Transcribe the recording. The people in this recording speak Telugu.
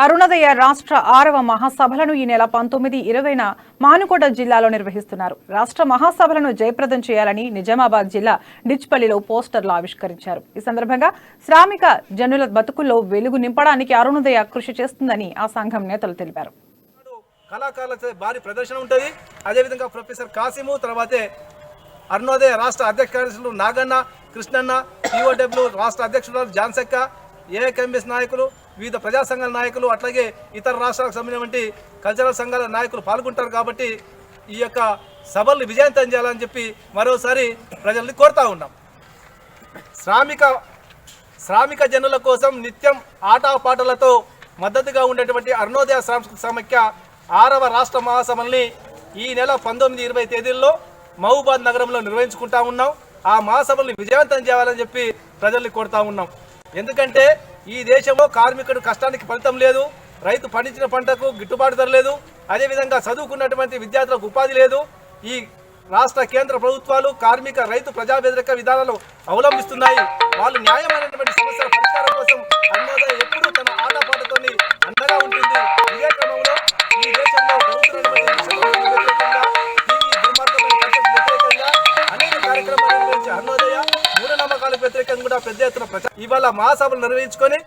అరుణోదయ రాష్ట్ర 6వ మహాసభలను ఈ నెల 19, 20న మానుకోట జిల్లాలో నిర్వహిస్తున్నారు. రాష్ట్ర మహాసభలను జయప్రదం చేయాలని నిజామాబాద్ జిల్లా డిచ్పల్లిలో పోస్టర్లు ఆవిష్కరించారు. ఈ సందర్భంగా శ్రామిక జనుల బతుకుల్లో వెలుగు నింపడానికి అరుణోదయ కృషి చేస్తుందని ఆ సంఘం నేతలు తెలిపారు. కళాకారుల భారీ ప్రదర్శన ఉంటుంది. అదేవిధంగా ప్రొఫెసర్ కాసిము, తర్వాతే అరుణోదయ రాష్ట్ర అధ్యక్షులు నాగన్న, కృష్ణన్న, పిఓడబ్ల్యూ రాష్ట్ర అధ్యక్షులు జాన్సక్క, ఏఐఎంఎస్ నాయకులు, వివిధ ప్రజా సంఘాల నాయకులు, అట్లాగే ఇతర రాష్ట్రాలకు సంబంధించిన కల్చరల్ సంఘాల నాయకులు పాల్గొంటారు. కాబట్టి ఈ యొక్క సభల్ని విజయవంతం చేయాలని చెప్పి మరోసారి ప్రజల్ని కోరుతా ఉన్నాం. శ్రామిక జనుల కోసం నిత్యం ఆటపాటలతో మద్దతుగా ఉండేటువంటి అరుణోదయ సాంస్కృతిక సమైక్య 6వ రాష్ట్ర మహాసభల్ని ఈ నెల 19, 20 తేదీల్లో మహబూబాద్ నగరంలో నిర్వహించుకుంటా ఉన్నాం. ఆ మహాసభల్ని విజయవంతం చేయాలని చెప్పి ప్రజల్ని కోరుతా ఉన్నాం. ఎందుకంటే ఈ దేశంలో కార్మికుడు కష్టానికి ఫలితం లేదు, రైతు పండించిన పంటకు గిట్టుబాటు ధర లేదు, అదేవిధంగా చదువుకున్నటువంటి విద్యార్థులకు ఉపాధి లేదు. ఈ రాష్ట్ర కేంద్ర ప్రభుత్వాలు కార్మిక రైతు ప్రజా వ్యతిరేక విధానాలు అవలంబిస్తున్నాయి. వాళ్ళు న్యాయమైనటువంటి సమస్యల పరిష్కారం కోసం అరుణోదయ ఎప్పుడూ తన ఆటపాటతో అండగా ఉంటుంది. ఇదే క్రమంలో ఈ దేశంలో అనేక కార్యక్రమాల గురించి అరుణోదయ మూఢనమ్మకాలకు వ్యతిరేకంగా కూడా పెద్ద ఎత్తున ఇవాళ మహాసభలు నిర్వహించుకొని